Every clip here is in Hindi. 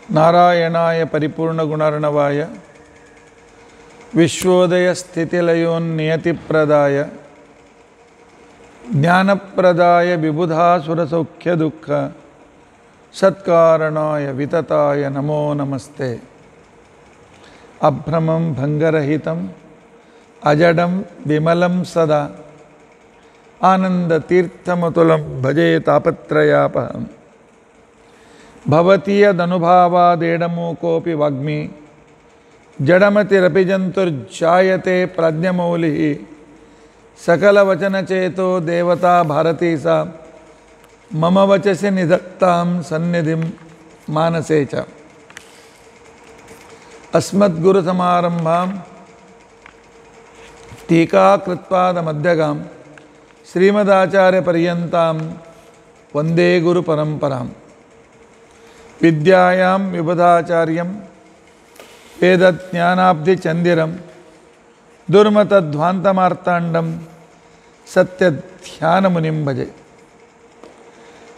नारायणाय परिपूर्णगुणार्णवाय विश्वोदयस्थितिलयोन्नियतिप्रदाय ज्ञानप्रदाय विबुधासुरसौख्यदुःख सत्कारणाय वितताय नमो नमस्ते। अभ्रमं भंगरहितं अजडं विमलं सदा आनन्दतीर्थमतुलं भजे तापत्रयापहम्। भवति यदनुभावादेडमूकोऽपि वाग्मी जडमतिरपि जन्तुर्जायते प्राज्ञमौलिः। सकलवचनचेतो देवता भारती सा मम वचसि निधत्तां सन्निधिं मानसे च। अस्मद्गुरुसमारम्भां टीकाकृत्पादमध्यगां श्रीमदाचार्यपर्यन्तां वन्दे गुरुपरम्परां। विद्यायां विबुधाचार्यं वेदज्ञानाब्धिचन्दिरं दुर्मतध्वान्तमार्ताण्डं सत्यध्यानमुनिं भजे।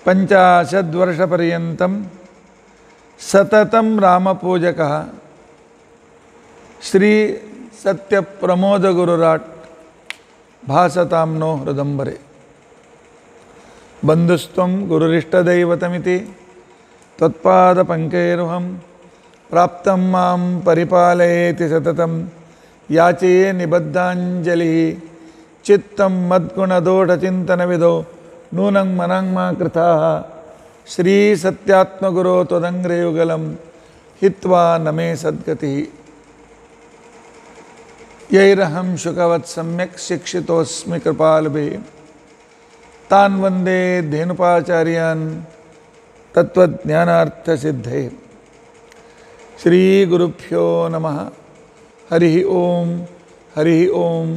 50 वर्षपर्यन्तं सततं रामपूजकः श्री सत्यप्रमोदगुरुराट् भासतां नो हृदम्बरे। बन्धुस्त्वं गुरुरिष्टदैवतमिति त्वत्पादपङ्कैरुहं प्राप्तं मां परिपालयेति सततं याचे निबद्धाञ्जलिः। चित्तं मद्गुणदोषचिन्तनविदो नूनं मनं मा कृताः श्रीसत्यात्मगुरो त्वदङ्घ्रियुगलं हित्वा न मे सद्गतिः। यैरहं शुकवत् सम्यक् शिक्षितोऽस्मि कृपालुभिः तान् वन्दे धेनुपाचार्यान् तत्त्वज्ञानार्थसिद्धये। श्रीगुरुभ्यो नमः। हरिः ओम हरिः ओम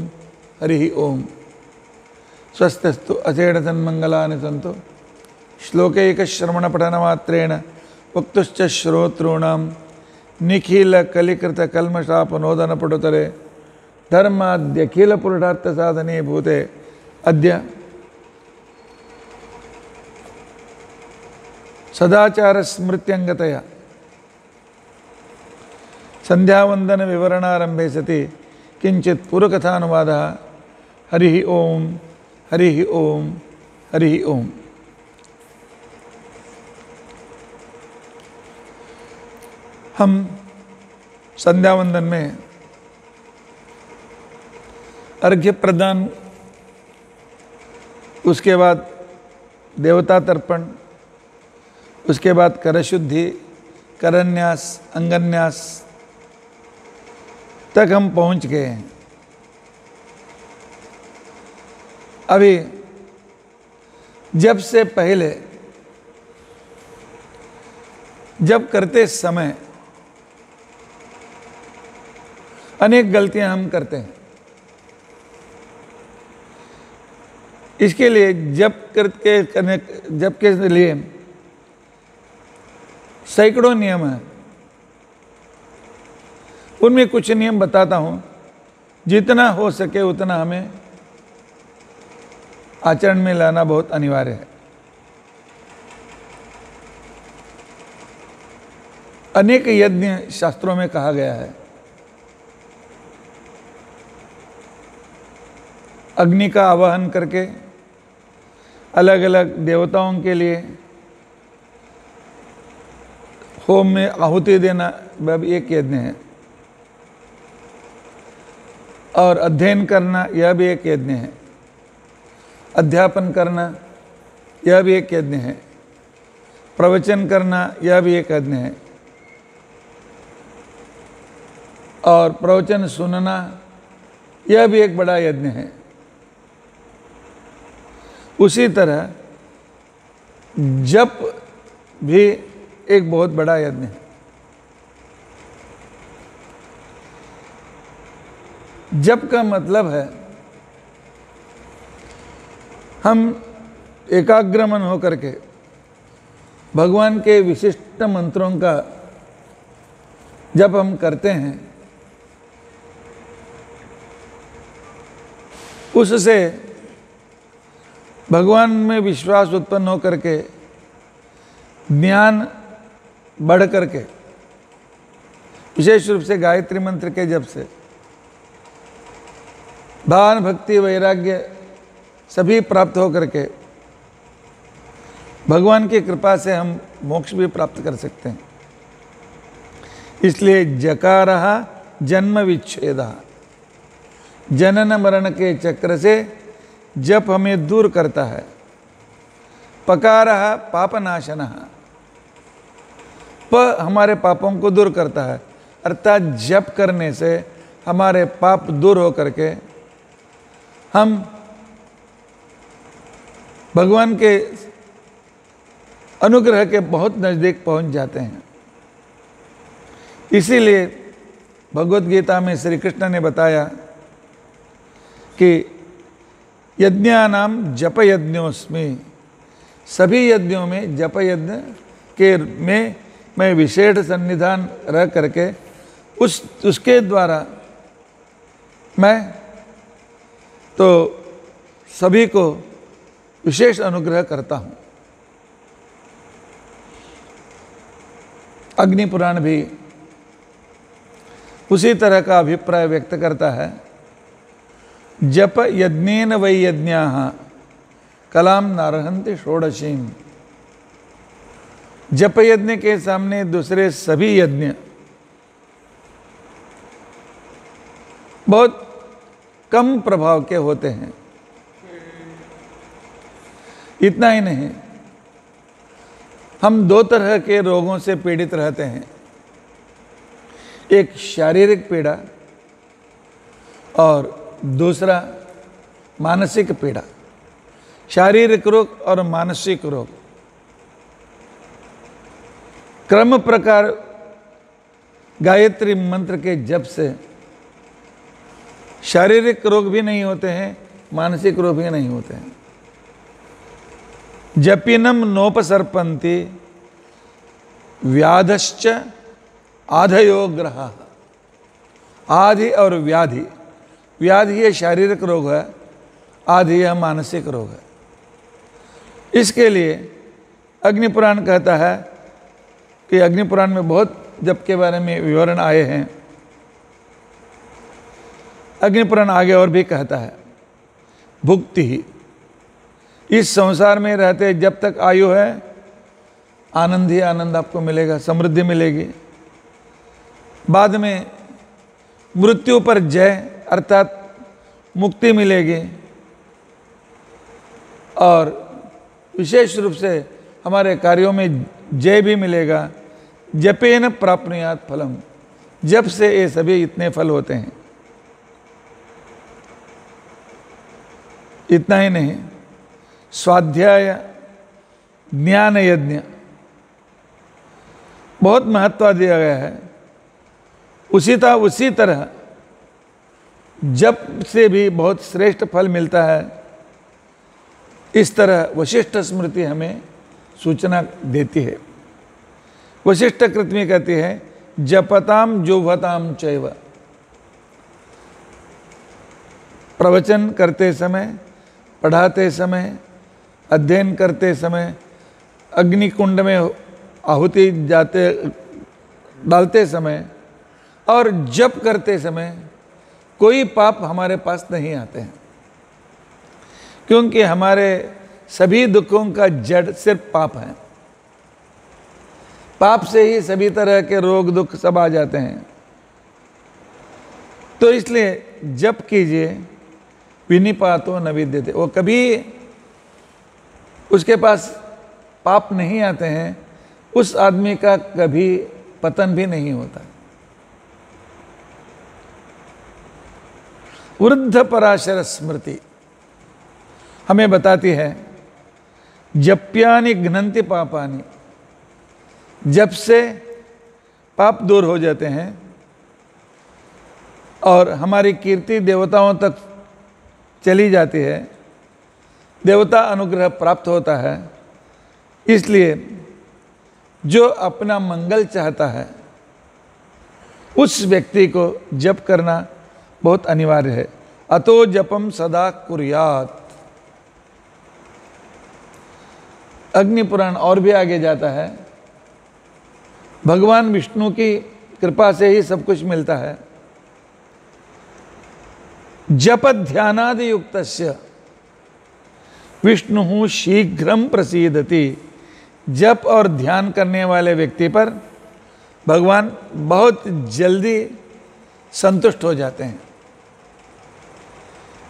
हरिः ओम। स्वस्तिस्तु अचेतन्मङ्गलानि सन्तु। श्लोकैकश्रवणपठनमात्रेण वक्तुश्च श्रोतॄणां निखिलकलिकृतकल्मषापनोदनपटुतरे धर्माद्यखिलपुरुषार्थसाधने भूते अद्य सदाचारस्मृत्यङ्गतया संध्यावन्दनविवरणारम्भे सति किञ्चित् पूर्वकथानुवादः। हरिः ओम हरिः ओम हरिः ओम। हम संध्यावंदन में अर्घ्य प्रदान, उसके बाद देवता तर्पण, उसके बाद करशुद्धि, करन्यास, अंगन्यास तक हम पहुंच गए हैं। अभी जब से पहले जब करते समय अनेक गलतियां हम करते हैं। इसके लिए जब के लिए सैकड़ों नियम हैं। उनमें कुछ नियम बताता हूं, जितना हो सके उतना हमें आचरण में लाना बहुत अनिवार्य है। अनेक यज्ञ शास्त्रों में कहा गया है। अग्नि का आवाहन करके अलग अलग देवताओं के लिए होम में आहुति देना वह भी एक यज्ञ है, और अध्ययन करना यह भी एक यज्ञ है, अध्यापन करना यह भी एक यज्ञ है, प्रवचन करना यह भी एक यज्ञ है, और प्रवचन सुनना यह भी एक बड़ा यज्ञ है। उसी तरह जप भी एक बहुत बड़ा यज्ञ है। जप का मतलब है हम एकाग्र मन होकर के भगवान के विशिष्ट मंत्रों का जब हम करते हैं, उससे भगवान में विश्वास उत्पन्न होकर के ज्ञान बढ़ करके विशेष रूप से गायत्री मंत्र के जप से भान भक्ति वैराग्य सभी प्राप्त हो करके भगवान की कृपा से हम मोक्ष भी प्राप्त कर सकते हैं। इसलिए जकारः जन्म विच्छेदः, जनन मरण के चक्र से जप हमें दूर करता है। पकारः पापनाशनः, प हमारे पापों को दूर करता है, अर्थात जप करने से हमारे पाप दूर हो करके हम भगवान के अनुग्रह के बहुत नज़दीक पहुंच जाते हैं। इसीलिए भगवत गीता में श्री कृष्ण ने बताया कि यज्ञानाम जप यज्ञोस्मि, सभी यज्ञों में जप यज्ञ के में मैं विशेष सन्निधान रह करके उसके द्वारा मैं तो सभी को विशेष अनुग्रह करता हूँ। अग्नि पुराण भी उसी तरह का अभिप्राय व्यक्त करता है। जप यज्ञेन वै यज्ञाः कलाम नारहन्ति षोडशीम, जप यज्ञ के सामने दूसरे सभी यज्ञ बहुत कम प्रभाव के होते हैं। इतना ही नहीं, हम दो तरह के रोगों से पीड़ित रहते हैं, एक शारीरिक पीड़ा और दूसरा मानसिक पीड़ा। शारीरिक रोग और मानसिक रोग क्रम प्रकार गायत्री मंत्र के जप से शारीरिक रोग भी नहीं होते हैं, मानसिक रोग भी नहीं होते हैं। जपिनम नोपसर्पन्ति व्याधश्च आधयो ग्रहा, आधि और व्याधि, व्याधि ये शारीरिक रोग है, आधि यह मानसिक रोग है। इसके लिए अग्निपुराण कहता है कि अग्निपुराण में बहुत जप के बारे में विवरण आए हैं। अग्निपुराण आगे और भी कहता है, भुक्ति ही, इस संसार में रहते जब तक आयु है आनंद ही आनंद आपको मिलेगा, समृद्धि मिलेगी। बाद में मृत्यु पर जय अर्थात मुक्ति मिलेगी और विशेष रूप से हमारे कार्यों में जय भी मिलेगा। जपेन प्राप्नुयात् फलम, जप से ये सभी इतने फल होते हैं। इतना ही नहीं, स्वाध्याय ज्ञान यज्ञ बहुत महत्व दिया गया है। उसी तरह जप से भी बहुत श्रेष्ठ फल मिलता है। इस तरह वशिष्ठ स्मृति हमें सूचना देती है। वशिष्ठ कृत में कहती है, जपताम जुह्वताम चैव, प्रवचन करते समय, पढ़ाते समय, अध्ययन करते समय, अग्नि कुंड में आहुति डालते समय और जप करते समय कोई पाप हमारे पास नहीं आते हैं, क्योंकि हमारे सभी दुखों का जड़ सिर्फ पाप है। पाप से ही सभी तरह के रोग दुख सब आ जाते हैं। तो इसलिए जप कीजिए, विनिपातो न विद्यते, वो कभी उसके पास पाप नहीं आते हैं, उस आदमी का कभी पतन भी नहीं होता। वृद्ध पराशर स्मृति हमें बताती है, जप्यानि घ्नन्ति पापानि, जप से पाप दूर हो जाते हैं और हमारी कीर्ति देवताओं तक चली जाती है, देवता अनुग्रह प्राप्त होता है। इसलिए जो अपना मंगल चाहता है उस व्यक्ति को जप करना बहुत अनिवार्य है। अतो जपम सदा कुर्यात्। अग्नि पुराण और भी आगे जाता है, भगवान विष्णु की कृपा से ही सब कुछ मिलता है। जप ध्यानादि युक्तस्य विष्णु शीघ्रम प्रसीदति। जप और ध्यान करने वाले व्यक्ति पर भगवान बहुत जल्दी संतुष्ट हो जाते हैं।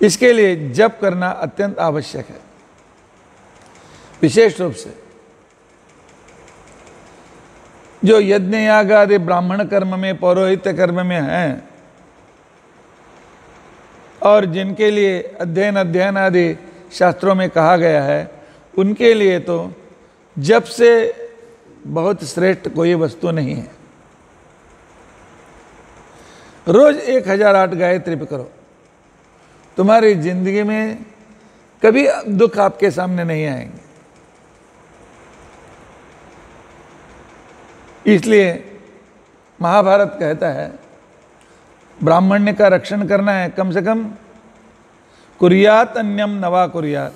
इसके लिए जप करना अत्यंत आवश्यक है। विशेष रूप से जो यज्ञ याग आदि ब्राह्मण कर्म में, पौरोहित्य कर्म में हैं और जिनके लिए अध्ययन आदि शास्त्रों में कहा गया है, उनके लिए तो जप से बहुत श्रेष्ठ कोई वस्तु नहीं है। रोज 1008 गायत्री पे करो, तुम्हारी जिंदगी में कभी दुख आपके सामने नहीं आएंगे। इसलिए महाभारत कहता है ब्राह्मण्य का रक्षण करना है, कम से कम कुर्यात अन्यम नवा कुर्यात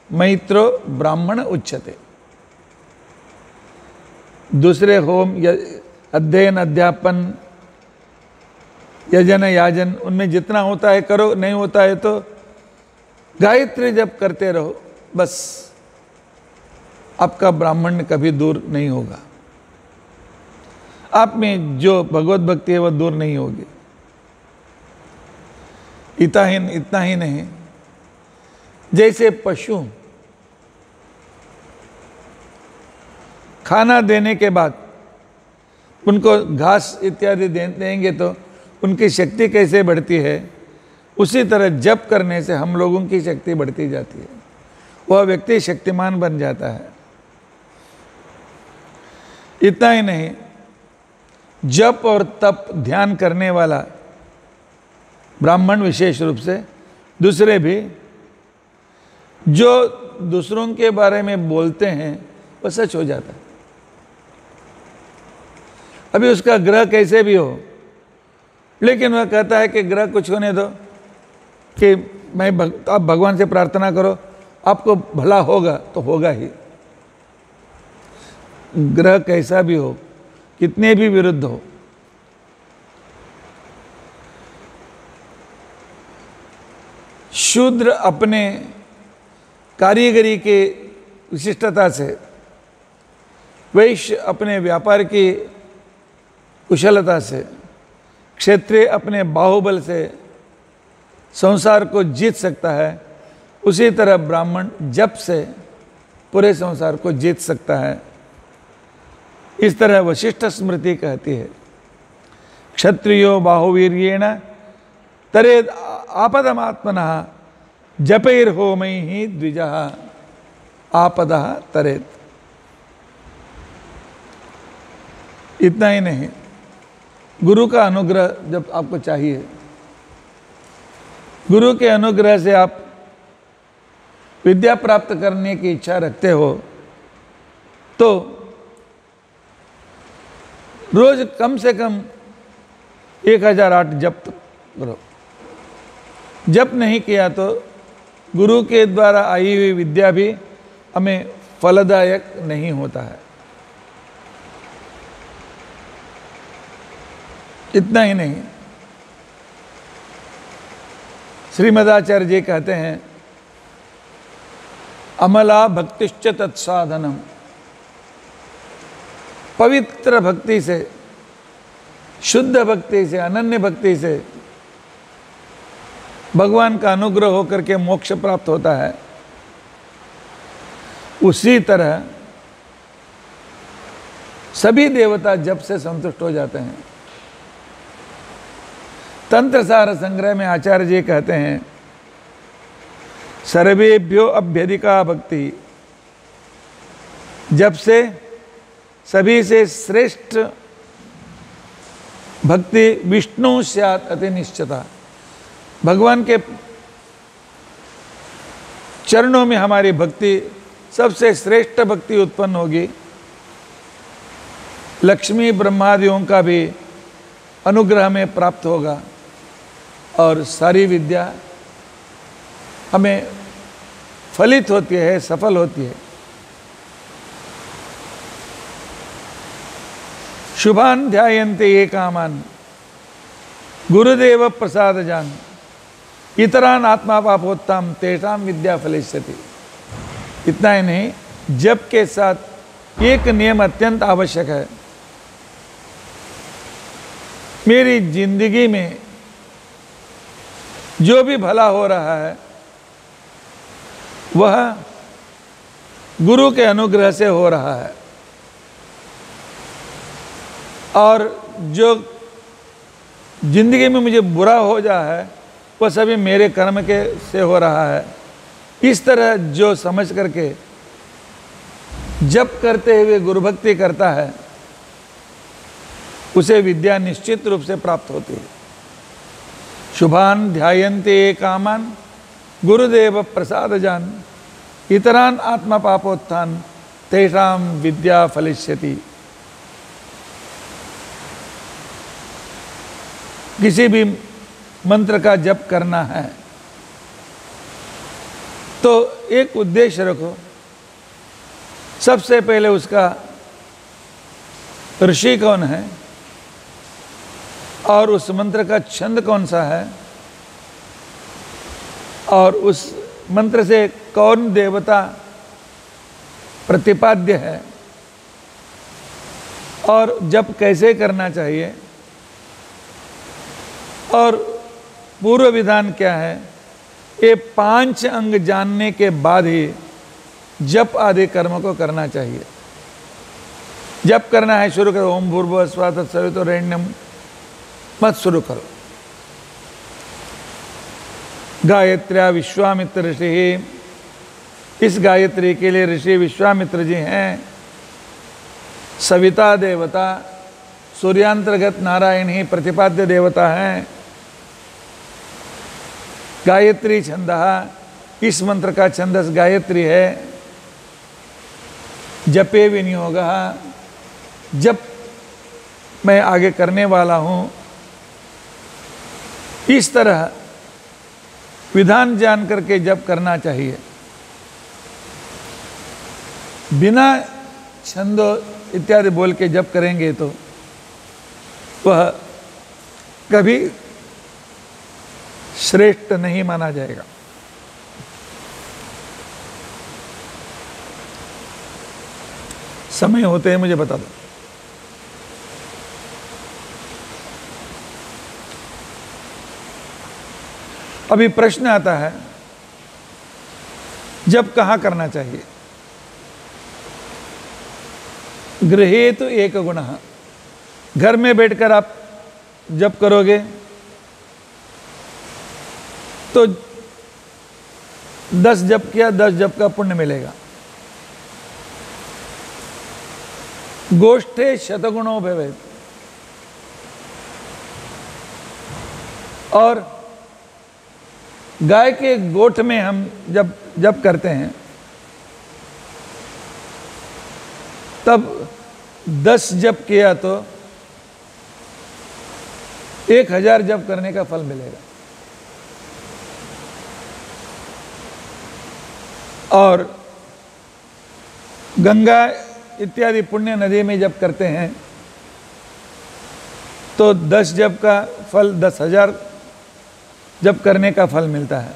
मैत्रो ब्राह्मण उच्यते। दूसरे होम अध्ययन अध्यापन यजन याजन उनमें जितना होता है करो, नहीं होता है तो गायत्री जप करते रहो, बस आपका ब्राह्मण्य कभी दूर नहीं होगा। आप में जो भगवत भक्ति है वह दूर नहीं होगी। इतना ही नहीं, जैसे पशु खाना देने के बाद उनको घास इत्यादि देंगे तो उनकी शक्ति कैसे बढ़ती है, उसी तरह जप करने से हम लोगों की शक्ति बढ़ती जाती है, वह व्यक्ति शक्तिमान बन जाता है। इतना ही नहीं, जप और तप ध्यान करने वाला ब्राह्मण विशेष रूप से, दूसरे भी जो दूसरों के बारे में बोलते हैं वह सच हो जाता है। अभी उसका ग्रह कैसे भी हो, लेकिन वह कहता है कि ग्रह कुछ होने दो, कि आप भगवान से प्रार्थना करो, आपको भला होगा तो होगा ही। ग्रह कैसा भी हो, कितने भी विरुद्ध हो, शूद्र अपने कारीगरी के विशिष्टता से, वैश्य अपने व्यापार की कुशलता से, क्षत्रिय अपने बाहुबल से संसार को जीत सकता है, उसी तरह ब्राह्मण जप से पूरे संसार को जीत सकता है। इस तरह वशिष्ठ स्मृति कहती है, क्षत्रियो बाहुवीर्येण तरेद आपदमात्मनः जपैर्होमैः द्विजः आपदः तरेद। इतना ही नहीं, गुरु का अनुग्रह जब आपको चाहिए, गुरु के अनुग्रह से आप विद्या प्राप्त करने की इच्छा रखते हो तो रोज कम से कम 1008 जप करो। जप नहीं किया तो गुरु के द्वारा आई हुई विद्या भी हमें फलदायक नहीं होता है। इतना ही नहीं, श्रीमदाचार्य जी कहते हैं, अमला भक्तिश्च तत्साधनम। पवित्र भक्ति से, शुद्ध भक्ति से, अनन्य भक्ति से भगवान का अनुग्रह होकर के मोक्ष प्राप्त होता है। उसी तरह सभी देवता जप से संतुष्ट हो जाते हैं। तंत्र सार संग्रह में आचार्य जी कहते हैं, सर्वेभ्यो अभ्यधिका भक्ति, जब से सभी से श्रेष्ठ भक्ति विष्णु स्यात् अति निश्चिता। भगवान के चरणों में हमारी भक्ति सबसे श्रेष्ठ भक्ति उत्पन्न होगी। लक्ष्मी ब्रह्मादियों का भी अनुग्रह में प्राप्त होगा और सारी विद्या हमें फलित होती है, सफल होती है। शुभान ध्यायन्ते ये कामान गुरुदेव प्रसाद जान इतरान आत्मा पापोत्तम तेषाम विद्या फलिष्यति। इतना ही नहीं, जप के साथ एक नियम अत्यंत आवश्यक है। मेरी जिंदगी में जो भी भला हो रहा है वह गुरु के अनुग्रह से हो रहा है, और जो जिंदगी में मुझे बुरा हो जा है वह सभी मेरे कर्म के से हो रहा है। इस तरह जो समझ करके जप करते हुए गुरु भक्ति करता है उसे विद्या निश्चित रूप से प्राप्त होती है। शुभान ध्यायन्ते ये कामान गुरुदेव प्रसाद जान इतरान आत्मा पापोत्थान तेषाम विद्या फलिष्यति। किसी भी मंत्र का जप करना है तो एक उद्देश्य रखो। सबसे पहले उसका ऋषि कौन है और उस मंत्र का छंद कौन सा है और उस मंत्र से कौन देवता प्रतिपाद्य है और जप कैसे करना चाहिए और पूर्व विधान क्या है, ये 5 अंग जानने के बाद ही जप आदि कर्म को करना चाहिए। जप करना है, शुरू करो। ओम भूर्भुवः स्वः तत्सवितुर्वरेण्यं मत शुरू करो। गायत्र्या विश्वामित्र ऋषि, इस गायत्री के लिए ऋषि विश्वामित्र जी हैं। सविता देवता, सूर्यांतर्गत नारायण ही प्रतिपाद्य देवता हैं। गायत्री छंदः, इस मंत्र का छंदस गायत्री है। जपे विनियोगः, जप मैं आगे करने वाला हूँ। इस तरह विधान जान करके जप करना चाहिए। बिना छंदो इत्यादि बोल के जप करेंगे तो वह कभी श्रेष्ठ नहीं माना जाएगा। समय होते हैं मुझे बता दो। अभी प्रश्न आता है जब कहाँ करना चाहिए। गृहे तो एक गुणः, घर में बैठकर आप जप करोगे तो 10 जप किया, 10 जप का पुण्य मिलेगा। गोष्ठे शतगुणों भवेत्, और गाय के गोठ में हम जब जप करते हैं तब 10 जप किया तो 1000 जप करने का फल मिलेगा। और गंगा इत्यादि पुण्य नदी में जप करते हैं तो 10 जप का फल 10,000 जप करने का फल मिलता है।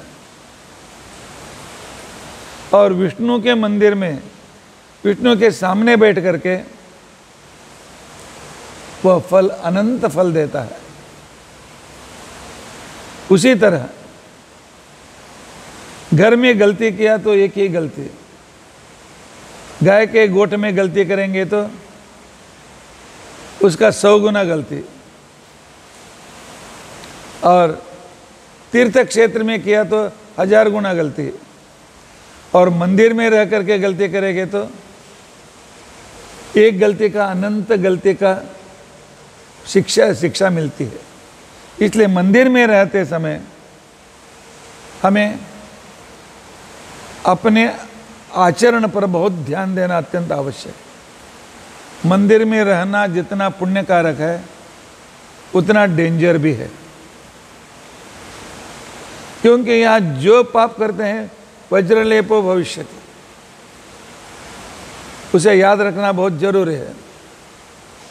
और विष्णु के मंदिर में विष्णु के सामने बैठ करके वह फल अनंत फल देता है। उसी तरह घर में गलती किया तो एक ही गलती, गाय के गोठ में गलती करेंगे तो उसका 100 गुना गलती, और तीर्थ क्षेत्र में किया तो 1000 गुना गलती, और मंदिर में रह करके गलती करेंगे तो एक गलती का अनंत गलती का शिक्षा मिलती है। इसलिए मंदिर में रहते समय हमें अपने आचरण पर बहुत ध्यान देना अत्यंत आवश्यक है। मंदिर में रहना जितना पुण्यकारक है उतना डेंजर भी है, क्योंकि यहाँ जो पाप करते हैं वज्रलेपो भविष्यति, उसे याद रखना बहुत जरूरी है।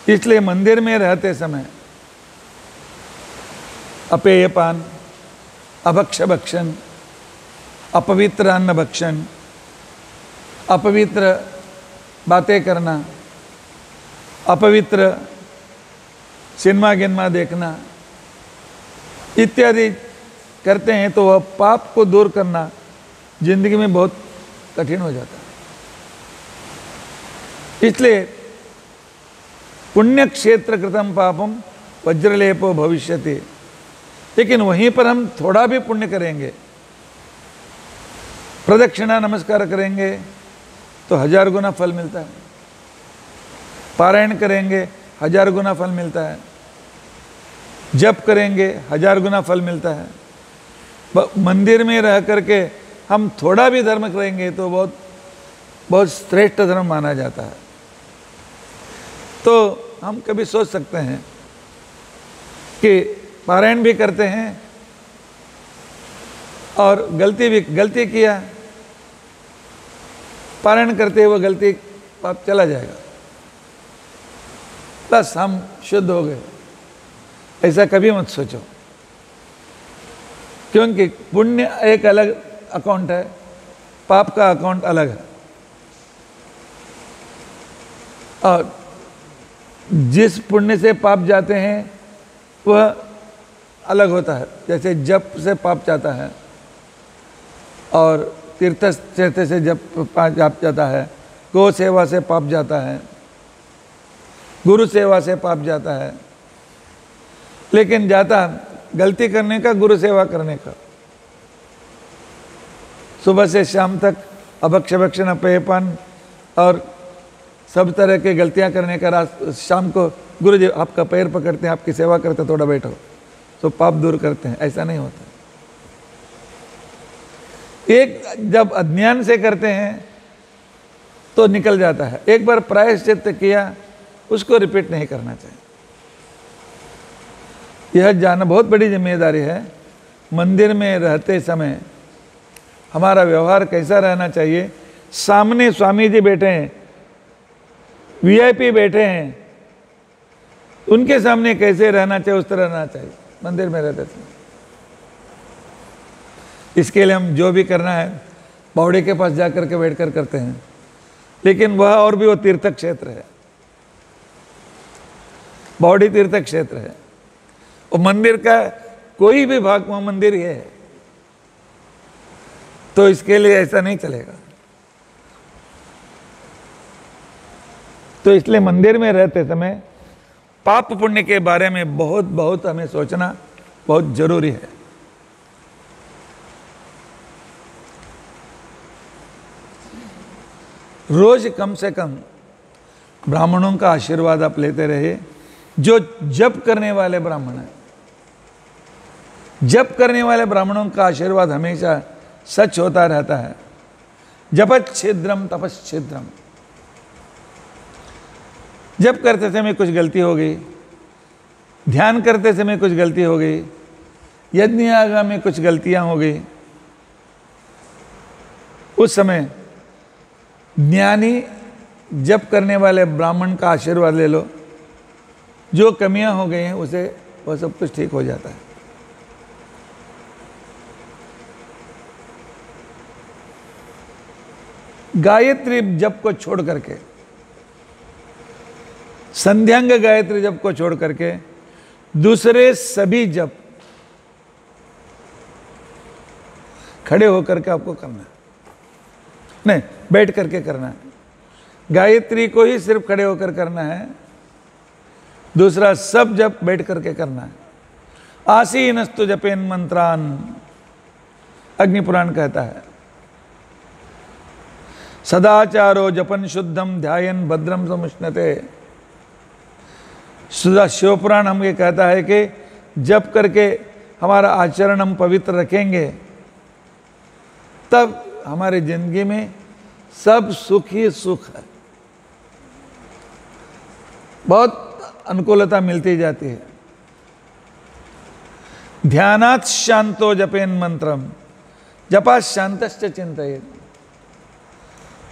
इसलिए मंदिर में रहते समय अपेयपान, अभक्ष भक्षण, अपवित्र अन्न भक्षण, अपवित्र बातें करना, अपवित्र सिनेमा गिनमा देखना इत्यादि करते हैं तो वह पाप को दूर करना जिंदगी में बहुत कठिन हो जाता है। इसलिए पुण्य क्षेत्र कृतम पापम वज्रलेपो भविष्यति, लेकिन वहीं पर हम थोड़ा भी पुण्य करेंगे, प्रदक्षिणा नमस्कार करेंगे तो 1000 गुना फल मिलता है, पारायण करेंगे 1000 गुना फल मिलता है, जप करेंगे 1000 गुना फल मिलता है। मंदिर में रह करके हम थोड़ा भी धर्म करेंगे तो बहुत बहुत श्रेष्ठ धर्म माना जाता है। तो हम कभी सोच सकते हैं कि पारायण भी करते हैं और गलती किया, पारायण करते हुए गलती पाप चला जाएगा, बस हम शुद्ध हो गए। ऐसा कभी मत सोचो, क्योंकि पुण्य एक अलग अकाउंट है, पाप का अकाउंट अलग है। और जिस पुण्य से पाप जाते हैं वह अलग होता है, जैसे जप से पाप जाता है और तीर्थ क्षेत्र से जब पाप जाता है, गौ सेवा से पाप जाता है, गुरु सेवा से पाप जाता है, लेकिन जाता गलती करने का, गुरु सेवा करने का। सुबह से शाम तक अभक्ष भक्षण, अपेयपान और सब तरह के गलतियां करने का, रात शाम को गुरु जी आपका पैर पकड़ते हैं, आपकी सेवा करते हैं, थोड़ा बैठो, तो पाप दूर करते हैं। ऐसा नहीं होता। एक जब अज्ञान से करते हैं तो निकल जाता है, एक बार प्रायश्चित किया उसको रिपीट नहीं करना चाहिए। यह जानना बहुत बड़ी जिम्मेदारी है। मंदिर में रहते समय हमारा व्यवहार कैसा रहना चाहिए। सामने स्वामी जी बैठे हैं, वीआईपी बैठे हैं, उनके सामने कैसे रहना चाहिए, उस तरह रहना चाहिए मंदिर में रहते समय। इसके लिए हम जो भी करना है बावड़े के पास जाकर के बैठ कर करते हैं, लेकिन वह और भी वो तीर्थ क्षेत्र है, बावड़ी तीर्थ क्षेत्र है। वो मंदिर का कोई भी भाग वहाँ मंदिर ही है, तो इसके लिए ऐसा नहीं चलेगा। तो इसलिए मंदिर में रहते समय पाप पुण्य के बारे में बहुत बहुत हमें सोचना बहुत जरूरी है। रोज कम से कम ब्राह्मणों का आशीर्वाद आप लेते रहिए। जो जप करने वाले ब्राह्मण हैं, जप करने वाले ब्राह्मणों का आशीर्वाद हमेशा सच होता रहता है। जपच्छिद्रम तपच्छिद्रम। जप करते समय कुछ गलती हो गई, ध्यान करते समय कुछ गलती हो गई, यज्ञ याग में कुछ गलतियां हो गई, उस समय ज्ञानी जप करने वाले ब्राह्मण का आशीर्वाद ले लो। जो कमियां हो गई हैं उसे वह सब कुछ ठीक हो जाता है। गायत्री जप को छोड़ करके, संध्यांग गायत्री जप को छोड़ करके दूसरे सभी जप खड़े होकर के आपको करना है, नहीं बैठ करके करना है। गायत्री को ही सिर्फ खड़े होकर करना है, दूसरा सब जप बैठ करके करना है। आसीनस्तु जपेन मंत्रान, अग्निपुराण कहता है। सदाचारो जपन शुद्धम ध्यायन भद्रम समुष्णते। सुधा शिवपुराण हम ये कहता है कि जप करके हमारा आचरण हम पवित्र रखेंगे, तब हमारी जिंदगी में सब सुख ही सुख है, बहुत अनुकूलता मिलती जाती है। ध्यानात् शांतो जपेन मंत्रम, जपा शांतश्च चिंतयेत्।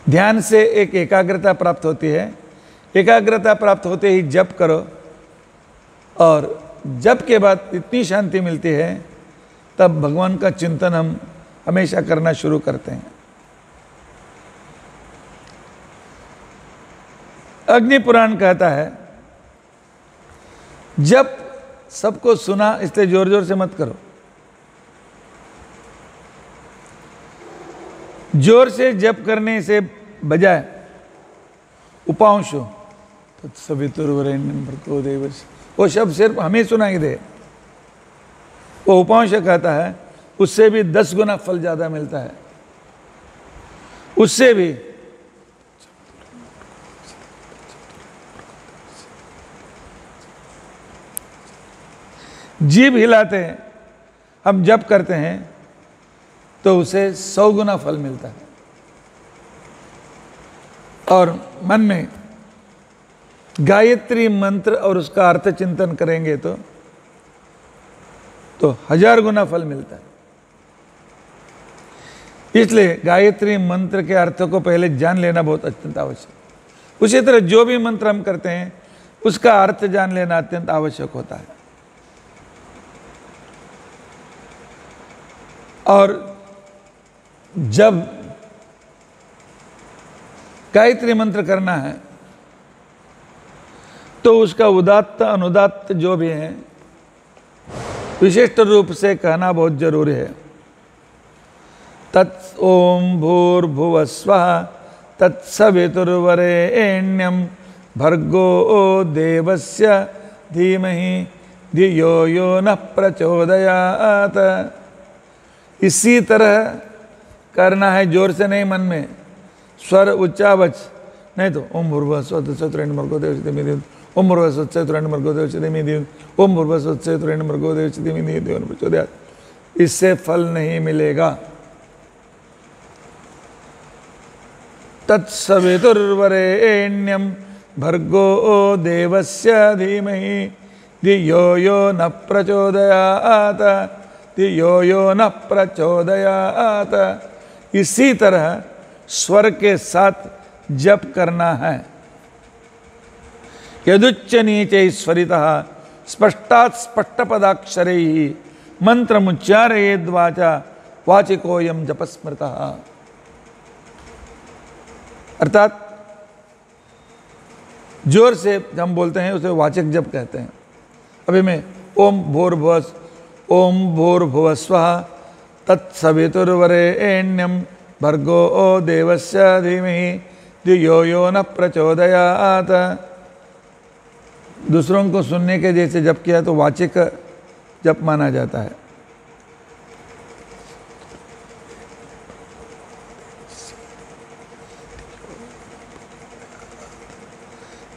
ध्यान से एक एकाग्रता प्राप्त होती है, एकाग्रता प्राप्त होते ही जप करो, और जप के बाद इतनी शांति मिलती है तब भगवान का चिंतन हम हमेशा करना शुरू करते हैं। अग्नि पुराण कहता है, जब सबको सुना इसलिए जोर जोर से मत करो, जोर से जप करने से बजाय उपांशु तत्सवितुर्वरेण्यं भर्गो देवस्य, वो शब्द सिर्फ हमें सुनाई दे, वो उपांश कहता है, उससे भी 10 गुना फल ज्यादा मिलता है। उससे भी जीभ हिलाते हैं, हम जप करते हैं तो उसे 100 गुना फल मिलता है। और मन में गायत्री मंत्र और उसका अर्थ चिंतन करेंगे तो 1000 गुना फल मिलता है। इसलिए गायत्री मंत्र के अर्थ को पहले जान लेना बहुत अत्यंत आवश्यक। उसी तरह जो भी मंत्र हम करते हैं उसका अर्थ जान लेना अत्यंत आवश्यक होता है। और जब गायत्री मंत्र करना है तो उसका उदात्त अनुदात्त जो भी है विशिष्ट रूप से कहना बहुत जरूरी है। तत् ओम भूर्भुवस्वः तत्सवितुर्वरेण्यं भर्गो देवस्य धीमहि धियो यो नः प्रचोदयात्। इसी तरह करना है, जोर से नहीं, मन में स्वर उच्चावच नहीं तो ओम भूर्भुवस्वः तत्सवितुर्वरेण्यं भर्गो देवस्य धीमहि ओम भूर्भुवस्वः तत्सवितुर्वरेण्यं भर्गो देवस्य धीमहि ओम भूर्भुवस्वः तत्सवितुर्वरेण्यं भर्गो देवस्य धीमहि धियो यो नः प्रचोदयात्। इससे फल नहीं मिलेगा। तत्सवितुर्वरेण्यं भर्गो देवस्य धीमहि धियो यो नः प्रचोदयात् धियो यो नः प्रचोदयात्। इसी तरह स्वर के साथ जप करना है। यदुच्च नीचैः स्वरितः स्पष्टात् स्पष्टपदाक्षरैः मंत्रमुच्चारयेद्वाचा वाचिकोऽयं जपस्मृतः। अर्थात जोर से हम बोलते हैं उसे वाचक जप कहते हैं। अभी मैं ओम भूर्भुवस्वः तत्सवितुर्वरेण्यं भर्गो देवस्य धीमहि धियो यो नः प्रचोदयात्। दूसरों को सुनने के जैसे जप किया तो वाचिक जप माना जाता है।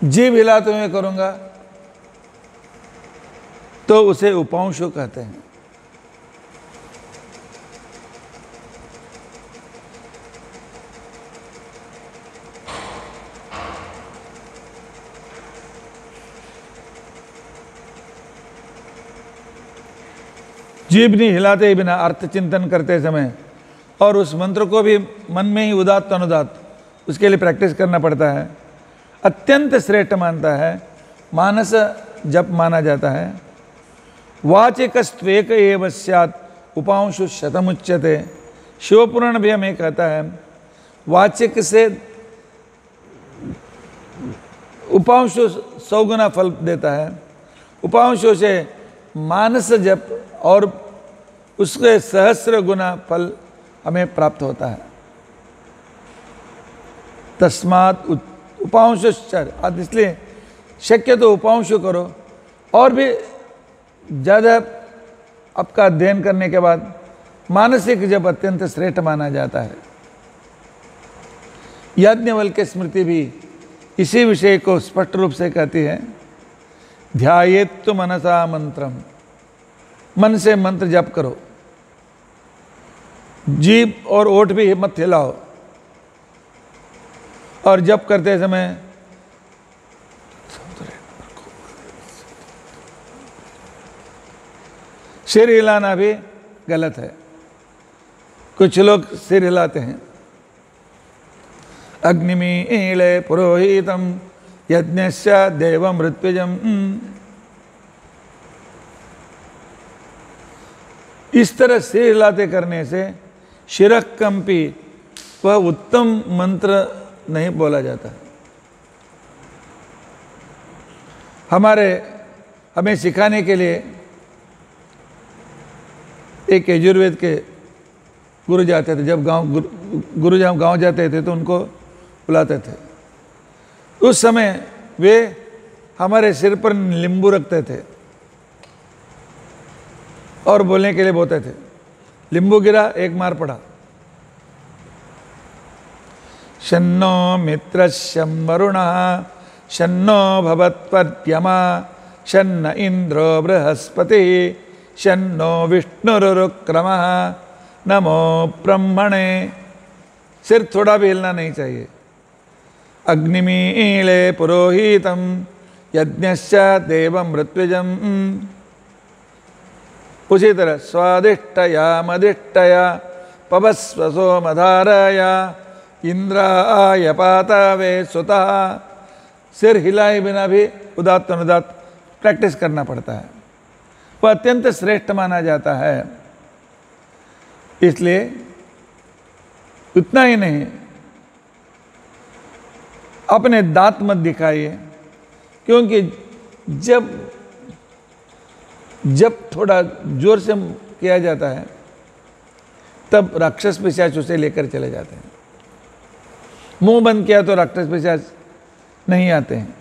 जीभ हिलाते हुए करूंगा तो उसे उपांशु कहते हैं। जीभ नहीं हिलाते ही बिना अर्थ चिंतन करते समय, और उस मंत्र को भी मन में ही उदात्त अनुदात्त उसके लिए प्रैक्टिस करना पड़ता है। अत्यंत श्रेष्ठ मानता है, मानस जप माना जाता है। वाचिकस्त्वेक एव स्यात् उपांशु शतमुच्यते। शिवपुराण भी हमें कहता है वाचिक से उपांशु 100 गुना फल देता है। उपांशु से मानस जप और उसके सहस्र गुना फल हमें प्राप्त होता है। तस्मात् उपांशुश्चर, इसलिए शक्य तो उपांशु करो, और भी ज़्यादा आपका अध्ययन करने के बाद मानसिक जब अत्यंत श्रेष्ठ माना जाता है। याज्ञवल्क्य स्मृति भी इसी विषय को स्पष्ट रूप से कहती है, ध्यायेत्तु मनसा मंत्रम। मन से मंत्र जप करो, जीभ और ओठ भी मत हिलाओ, और जप करते समय सिर हिलाना भी गलत है। कुछ लोग सिर हिलाते हैं। अग्निमीले पुरोहितम यज्ञस्य देव मृत्युजम। इस तरह सिर हिलाते करने से शिरकंपी वह उत्तम मंत्र नहीं बोला जाता। हमें सिखाने के लिए एक यजुर्वेद के गुरु जाते थे। जब गुरु जब गांव जाते थे तो उनको बुलाते थे। उस समय वे हमारे सिर पर नींबू रखते थे और बोलने के लिए बोलते थे। नींबू गिरा, एक मार पड़ा। शन्नो मित्रस्य वरुणः शन्नो भवत्वर्यमा शन्न इंद्रो बृहस्पतिः शन्नो विष्णुरुक्रमः नमो ब्रह्मणे। सिर थोड़ा भी हिलना नहीं चाहिए। अग्निमीले पुरोहितं यज्ञस्य देवं मृत्युजम। उसी तरह स्वादिष्टया मदिष्टया पवस्वसो मधारया इंद्राय पातावे सुतः। सिर हिलाए बिना भी उदात्त अनुदात्त प्रैक्टिस करना पड़ता है। वह अत्यंत श्रेष्ठ माना जाता है। इसलिए उतना ही नहीं, अपने दांत मत दिखाइए, क्योंकि जब थोड़ा जोर से किया जाता है तब राक्षस पिशाच उसे लेकर चले जाते हैं। मुंह बंद किया तो राक्षस पिशाच नहीं आते हैं।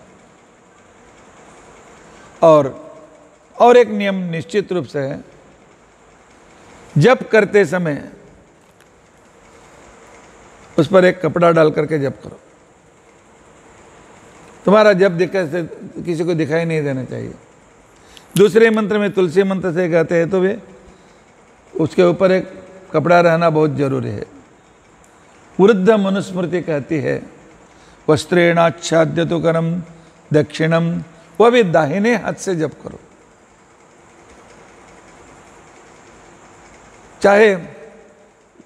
और एक नियम निश्चित रूप से है, जप करते समय उस पर एक कपड़ा डाल करके जप करो। तुम्हारा जप किसी को दिखाई नहीं देना चाहिए। दूसरे मंत्र में तुलसी मंत्र से गाते हैं तो वे उसके ऊपर एक कपड़ा रहना बहुत जरूरी है। वृद्ध मनुस्मृति कहती है वस्त्रेणाच्छाद्य तो करम दक्षिणम, वह भी दाहिने हाथ से जप करो। चाहे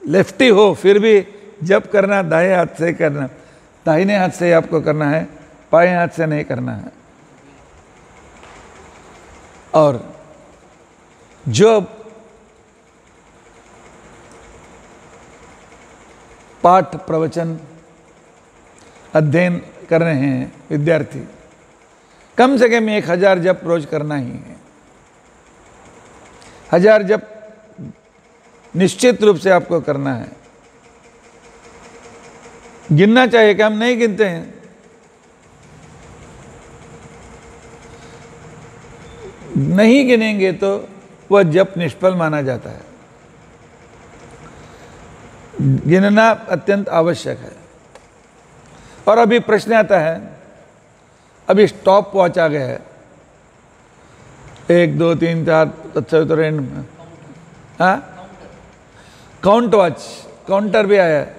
लेफ्टी हो फिर भी जप करना दाएं हाथ से करना। दाहिने हाथ से आपको करना है, बाएं हाथ से नहीं करना है। और जो पाठ प्रवचन अध्ययन कर रहे हैं विद्यार्थी, कम से कम 1000 जप रोज करना ही है। 1000 जप निश्चित रूप से आपको करना है। गिनना चाहिए कि हम नहीं गिनते हैं। नहीं गिनेंगे तो वह जप निष्फल माना जाता है। गिनना अत्यंत आवश्यक है। और अभी प्रश्न आता है, अभी स्टॉप वॉच आ गया है, 1 2 3 4 तो एंड में। हाँ, काउंट वॉच, काउंटर भी आया है,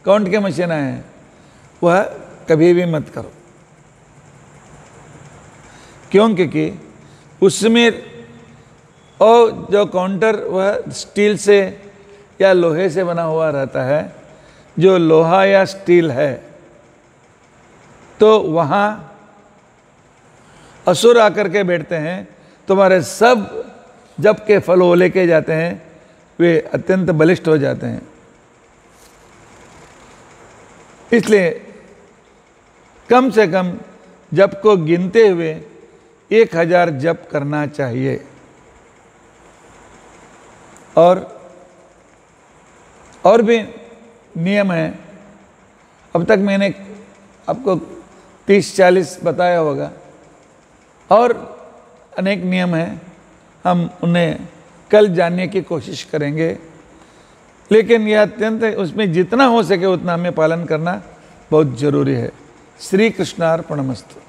काउंट के मशीन आए हैं। वह कभी भी मत करो, क्योंकि उसमें और जो काउंटर वह स्टील से या लोहे से बना हुआ रहता है। जो लोहा या स्टील है तो वहाँ असुर आकर के बैठते हैं। तुम्हारे सब जप के फल वो लेके जाते हैं, वे अत्यंत बलिष्ठ हो जाते हैं। इसलिए कम से कम जप को गिनते हुए 1000 जप करना चाहिए। और भी नियम है। अब तक मैंने आपको 30-40 बताया होगा, और अनेक नियम हैं। हम उन्हें कल जानने की कोशिश करेंगे, लेकिन यह अत्यंत उसमें जितना हो सके उतना हमें पालन करना बहुत जरूरी है। श्री कृष्णार्पणमस्तु।